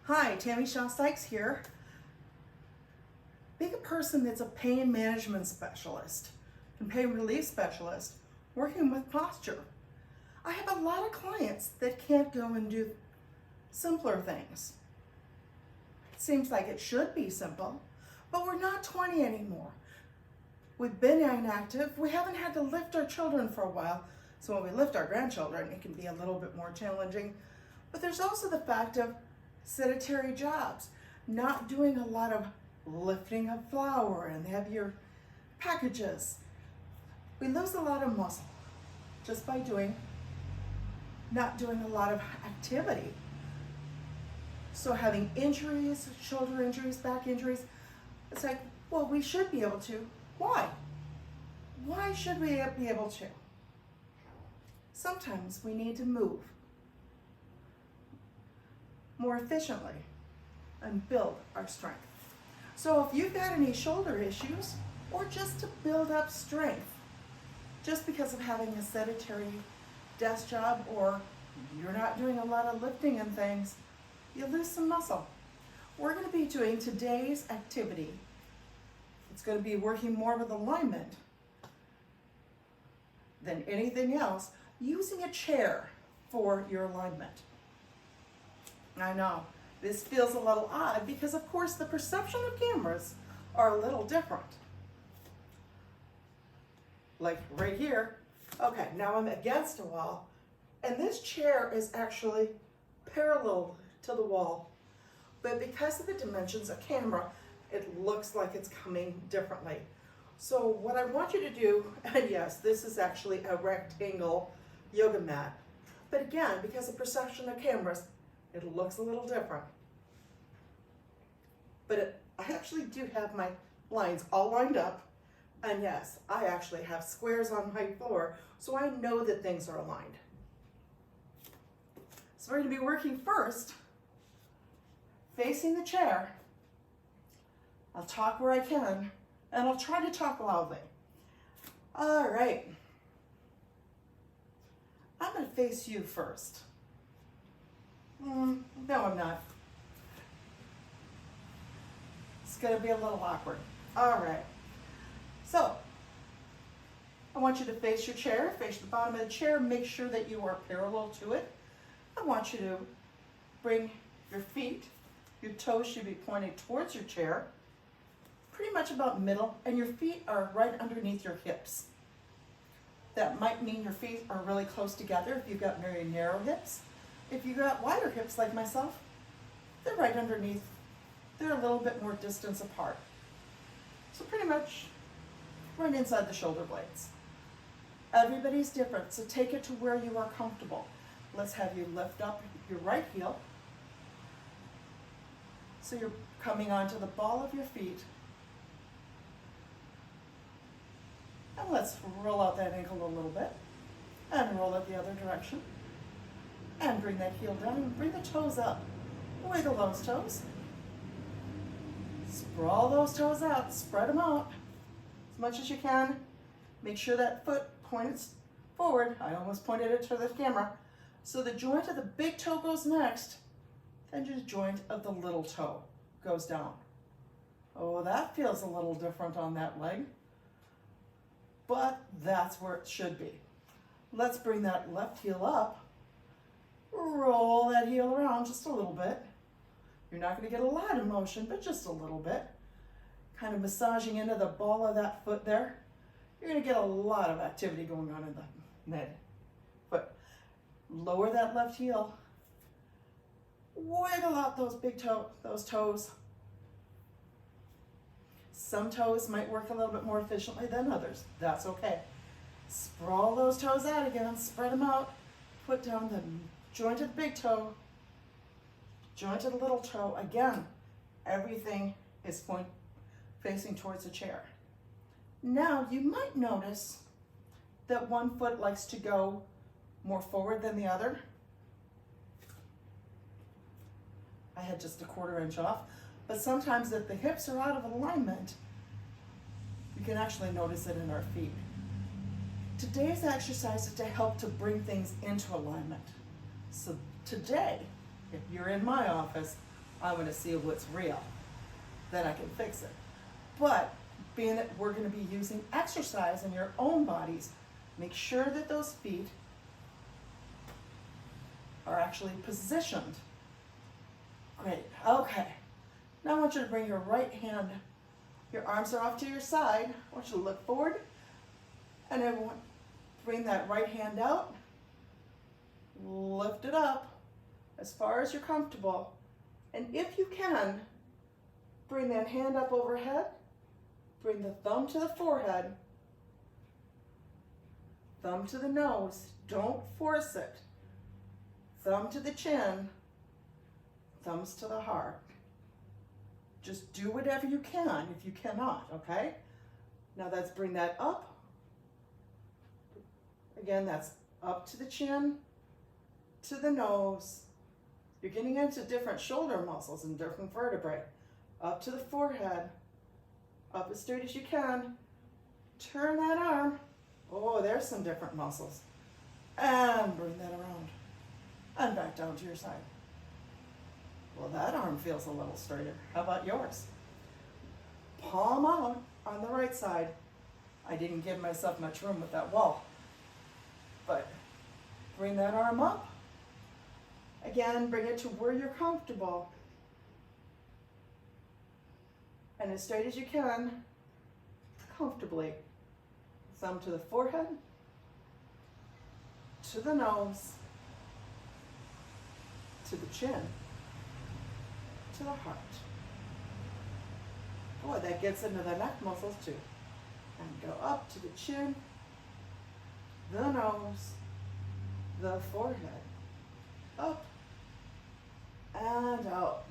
Hi, Tammy Shaw Sykes here. Being a person that's a pain management specialist and pain relief specialist working with posture, I have a lot of clients that can't go and do simpler things. It seems like it should be simple, but we're not 20 anymore. We've been inactive. We haven't had to lift our children for a while. So when we lift our grandchildren, it can be a little bit more challenging. But there's also the fact of sedentary jobs, not doing a lot of lifting of flour and heavier packages. We lose a lot of muscle just by not doing a lot of activity. So having injuries, shoulder injuries, back injuries, it's like, well, we should be able to. Why? Why should we be able to? Sometimes we need to move more efficiently and build our strength. So if you've got any shoulder issues or just to build up strength, just because of having a sedentary desk job or you're not doing a lot of lifting and things, you lose some muscle. We're going to be doing today's activity. It's going to be working more with alignment than anything else, using a chair for your alignment. I know, this feels a little odd because of course the perception of cameras are a little different. Like right here, okay, now I'm against a wall and this chair is actually parallel to the wall. But because of the dimensions of camera, it looks like it's coming differently. So what I want you to do, and yes, this is actually a rectangle yoga mat. But again, because of perception of cameras, it looks a little different. But I actually do have my lines all lined up. And yes, I actually have squares on my floor, so I know that things are aligned. So we're going to be working first, facing the chair. I'll talk where I can, and I'll try to talk loudly. All right. I'm going to face you first. No, I'm not. It's going to be a little awkward. All right. So, I want you to face your chair, face the bottom of the chair, make sure that you are parallel to it. I want you to bring your feet, your toes should be pointed towards your chair, pretty much about middle, and your feet are right underneath your hips. That might mean your feet are really close together if you've got very narrow hips. If you've got wider hips like myself, they're right underneath. They're a little bit more distance apart. So pretty much right inside the shoulder blades. Everybody's different, so take it to where you are comfortable. Let's have you lift up your right heel. So you're coming onto the ball of your feet. And let's roll out that ankle a little bit. And roll it the other direction. And bring that heel down and bring the toes up. Wiggle those toes. Sprawl those toes out, spread them out as much as you can. Make sure that foot points forward. I almost pointed it to the camera. So the joint of the big toe goes next, then the joint of the little toe goes down. Oh, that feels a little different on that leg, but that's where it should be. Let's bring that left heel up. Roll that heel around just a little bit. You're not going to get a lot of motion, but just a little bit. Kind of massaging into the ball of that foot there. You're going to get a lot of activity going on in that foot. Lower that left heel. Wiggle out those those toes. Some toes might work a little bit more efficiently than others. That's okay. Sprawl those toes out again. Spread them out. Put down the joint of the big toe. Joint of the little toe. Again, everything is facing towards the chair. Now, you might notice that one foot likes to go more forward than the other. I had just a 1/4 inch off, but sometimes if the hips are out of alignment, you can actually notice it in our feet. Today's exercise is to help to bring things into alignment. So today, if you're in my office, I want to see what's real. Then I can fix it. But being that we're going to be using exercise in your own bodies, make sure that those feet are actually positioned. Great. Okay. Now I want you to bring your right hand, your arms are off to your side. I want you to look forward. And I want bring that right hand out. Lift it up as far as you're comfortable. And if you can, bring that hand up overhead. Bring the thumb to the forehead. Thumb to the nose. Don't force it. Thumb to the chin. Thumbs to the heart. Just do whatever you can if you cannot, okay? Now let's bring that up. Again, that's up to the chin, to the nose. You're getting into different shoulder muscles and different vertebrae. Up to the forehead, up as straight as you can. Turn that arm. Oh, there's some different muscles. And bring that around. And back down to your side. Well, that arm feels a little straighter. How about yours? Palm out on the right side. I didn't give myself much room with that wall. But bring that arm up. Again, bring it to where you're comfortable. And as straight as you can, comfortably. Thumb to the forehead, to the nose, to the chin, to the heart. Boy, that gets into the neck muscles too. And go up to the chin, the nose, the forehead, up and out.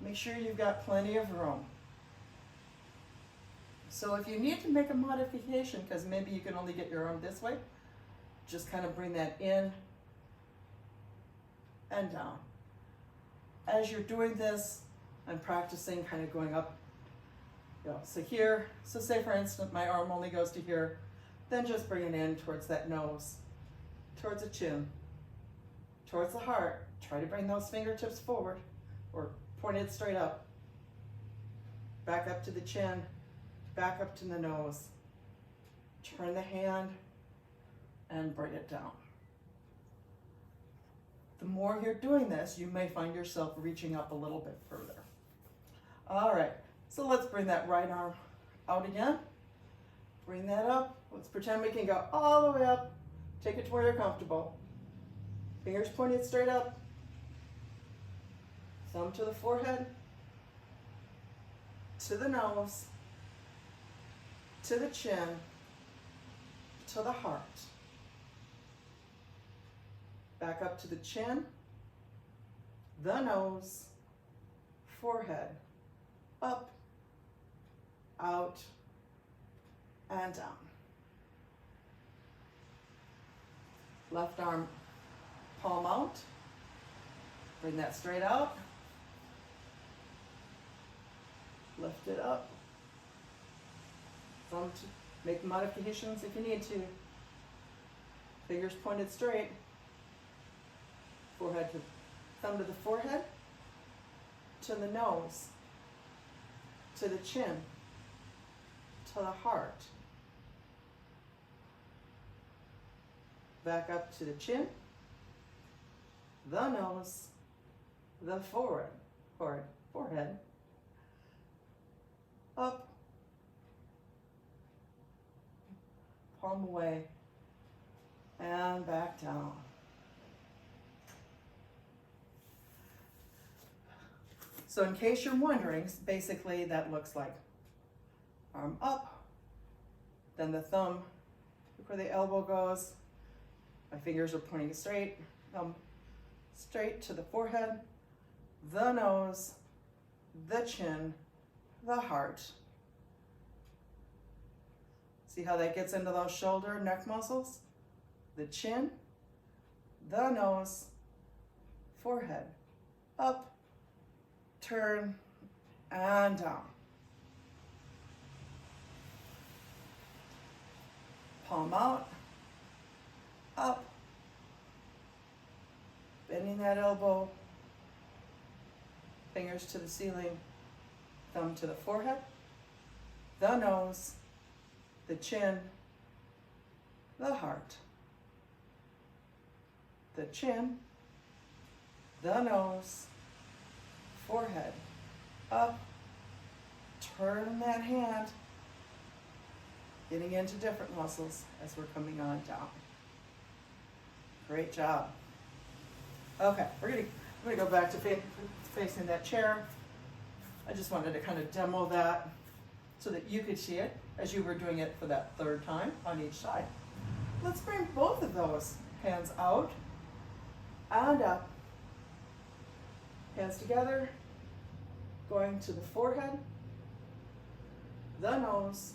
Make sure you've got plenty of room. So if you need to make a modification, because maybe you can only get your arm this way, just kind of bring that in and down. As you're doing this, I'm practicing kind of going up, so here, so say for instance, my arm only goes to here, then just bring it in towards that nose, towards the chin, towards the heart. Try to bring those fingertips forward or point it straight up. Back up to the chin, back up to the nose. Turn the hand and bring it down. The more you're doing this, you may find yourself reaching up a little bit further. All right, so let's bring that right arm out again. Bring that up. Let's pretend we can go all the way up. Take it to where you're comfortable. Fingers pointed straight up. Thumb to the forehead, to the nose, to the chin, to the heart. Back up to the chin, the nose, forehead, up, out, and down. Left arm, palm out. Bring that straight out. Lift it up. Thumb to make modifications if you need to. Fingers pointed straight. Forehead to thumb to the forehead, to the nose, to the chin, to the heart. Back up to the chin, the nose, the forehead, up, palm away, and back down. So in case you're wondering, basically that looks like arm up, then the thumb, look where the elbow goes, my fingers are pointing straight, thumb straight to the forehead, the nose, the chin, the heart. See how that gets into those shoulder, neck muscles? The chin, the nose, forehead, up, turn, and down. Palm out, up, bending that elbow, Fingers to the ceiling, thumb to the forehead, the nose, the chin, the heart, the chin, the nose, forehead, up, turn that hand, getting into different muscles as we're coming on down. Great job. Okay, I'm gonna go back to facing that chair. I just wanted to kind of demo that so that you could see it as you were doing it for that third time on each side. Let's bring both of those hands out and up. Hands together, going to the forehead, the nose,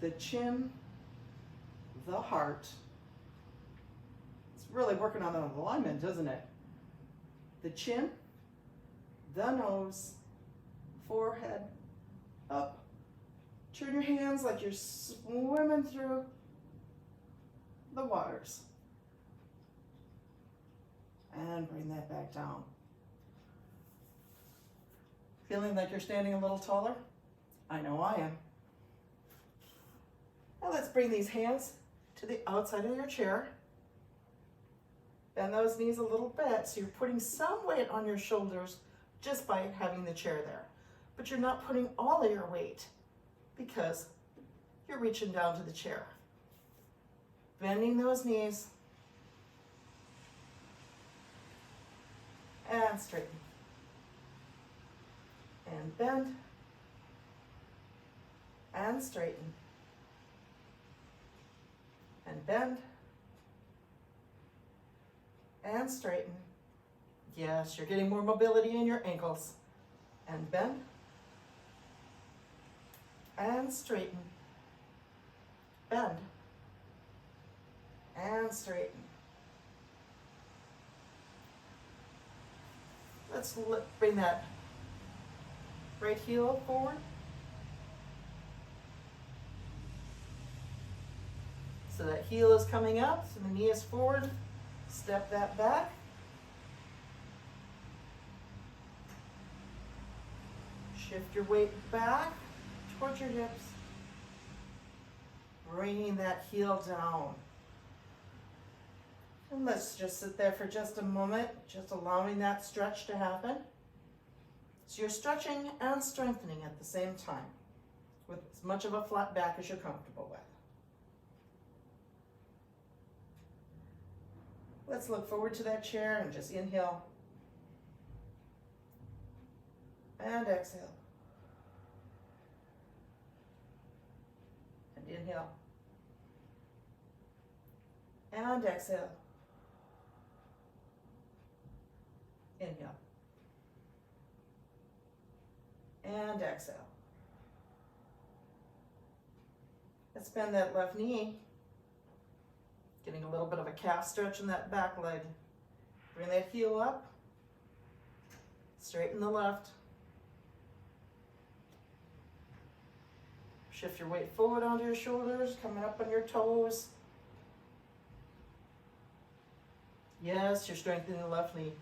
the chin, the heart. It's really working on the alignment, isn't it? The chin, the nose, forehead, up. Turn your hands like you're swimming through the waters. And bring that back down. Feeling like you're standing a little taller? I know I am. Now let's bring these hands to the outside of your chair. Bend those knees a little bit so you're putting some weight on your shoulders just by having the chair there. But you're not putting all of your weight because you're reaching down to the chair. Bending those knees and straighten. And bend and straighten. And bend and straighten. Yes, you're getting more mobility in your ankles. And bend and straighten. Bend and straighten. Let's bring that right heel forward. So that heel is coming up, so the knee is forward. Step that back. Shift your weight back towards your hips. Bringing that heel down. And let's just sit there for just a moment, just allowing that stretch to happen. So you're stretching and strengthening at the same time with as much of a flat back as you're comfortable with. Let's look forward to that chair and just inhale and exhale. And inhale and exhale. Inhale and exhale. Let's bend that left knee. Getting a little bit of a calf stretch in that back leg. Bring that heel up. Straighten the left. Shift your weight forward onto your shoulders, coming up on your toes. Yes, you're strengthening the left knee.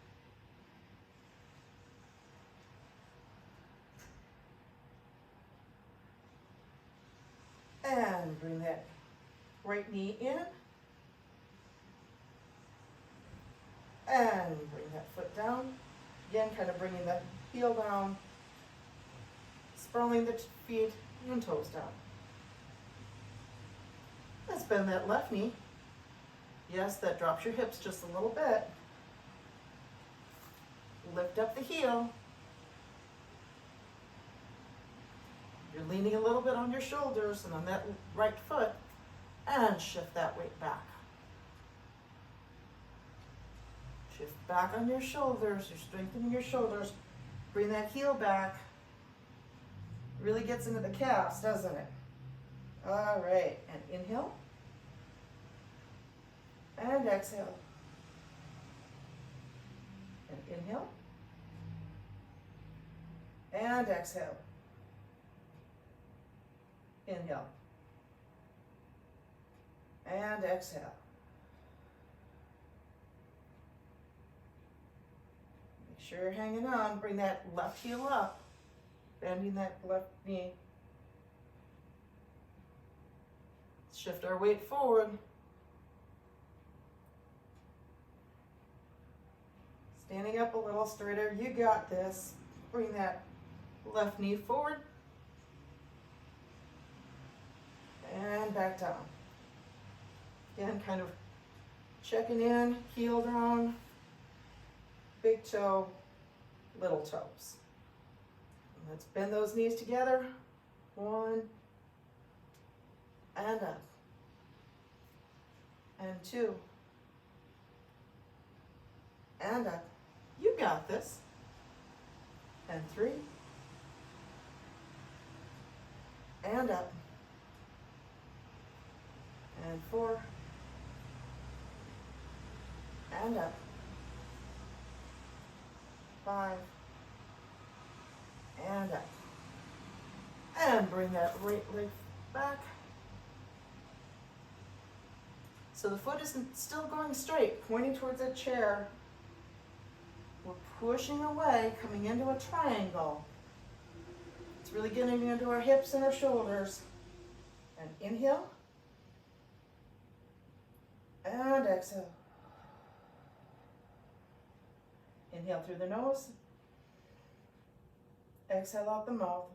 And bring that right knee in. And bring that foot down. Again, kind of bringing the heel down. Sprawling the feet and toes down. Let's bend that left knee. Yes, that drops your hips just a little bit. Lift up the heel. You're leaning a little bit on your shoulders and on that right foot, and shift that weight back. Shift back on your shoulders. You're strengthening your shoulders. Bring that heel back. Really gets into the calves, doesn't it? All right, and inhale. And exhale. And inhale. And exhale. Inhale. And exhale. Make sure you're hanging on. Bring that left heel up, bending that left knee. Shift our weight forward. Standing up a little straighter, you got this. Bring that left knee forward. And back down. Again, kind of checking in, heel down, big toe, little toes. Let's bend those knees together. 1, and up. And 2, and up. You got this. And 3, and up. And 4, and up. 5, and up. And bring that right leg back. So the foot is still going straight, pointing towards a chair. We're pushing away, coming into a triangle. It's really getting into our hips and our shoulders. And inhale. And exhale. Inhale through the nose. Exhale out the mouth.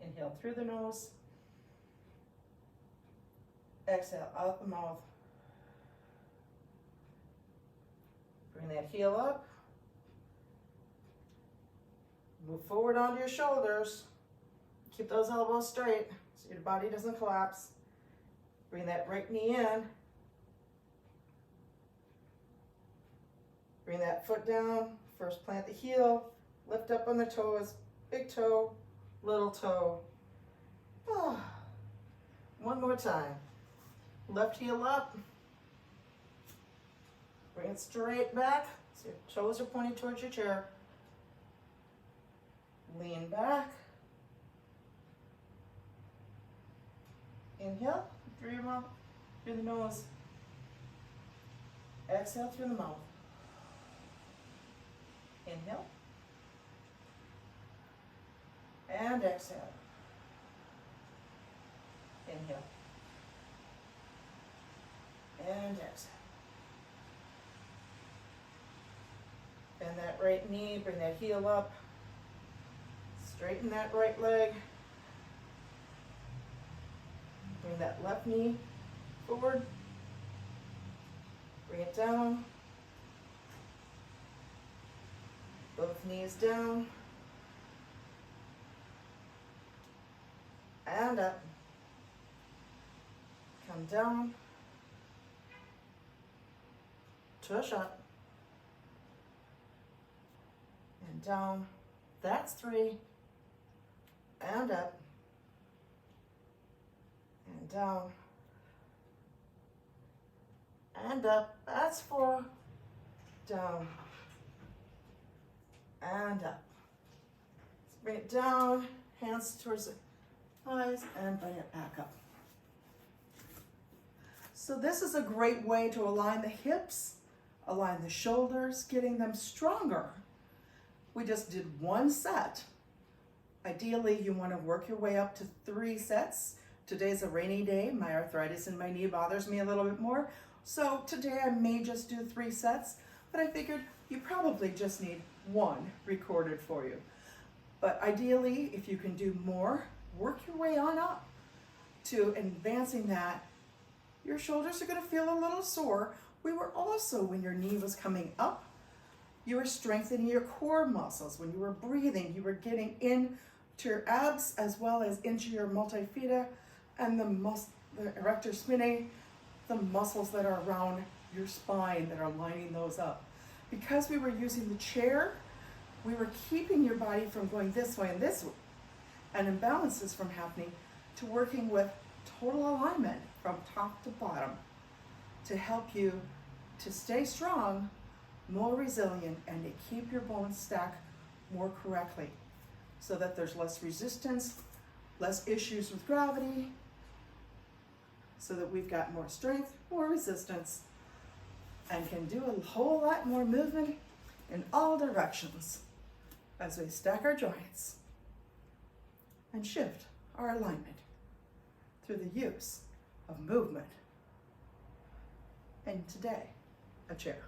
Inhale through the nose. Exhale out the mouth. Bring that heel up. Move forward onto your shoulders. Keep those elbows straight so your body doesn't collapse. Bring that right knee in. Bring that foot down. First plant the heel. Lift up on the toes. Big toe, little toe. Oh. One more time. Left heel up. Bring it straight back. So your toes are pointing towards your chair. Lean back. Inhale through your mouth, through the nose. Exhale through the mouth. Inhale. And exhale. Inhale. And exhale. Bend that right knee, bring that heel up. Straighten that right leg. Bring that left knee forward. Bring it down. Both knees down. And up. Come down. Tush up. And down. That's 3. And up. And down. And up. That's 4. Down. And up. Let's bring it down. Hands towards the thighs and bring it back up. So this is a great way to align the hips, align the shoulders, getting them stronger. We just did 1 set. Ideally, you want to work your way up to 3 sets. Today's a rainy day. My arthritis in my knee bothers me a little bit more. So today I may just do 3 sets, but I figured you probably just need 1 recorded for you. But ideally, if you can do more, work your way on up to advancing that. Your shoulders are going to feel a little sore. We were also, when your knee was coming up, you were strengthening your core muscles. When you were breathing, you were getting into your abs as well as into your multifida and the erector spinae, the muscles that are around your spine that are lining those up. Because we were using the chair, we were keeping your body from going this way and this way, and imbalances from happening, to working with total alignment from top to bottom to help you to stay strong, more resilient, and to keep your bones stacked more correctly so that there's less resistance, less issues with gravity, so that we've got more strength, more resistance, and can do a whole lot more movement in all directions as we stack our joints and shift our alignment through the use of movement. And today, a chair.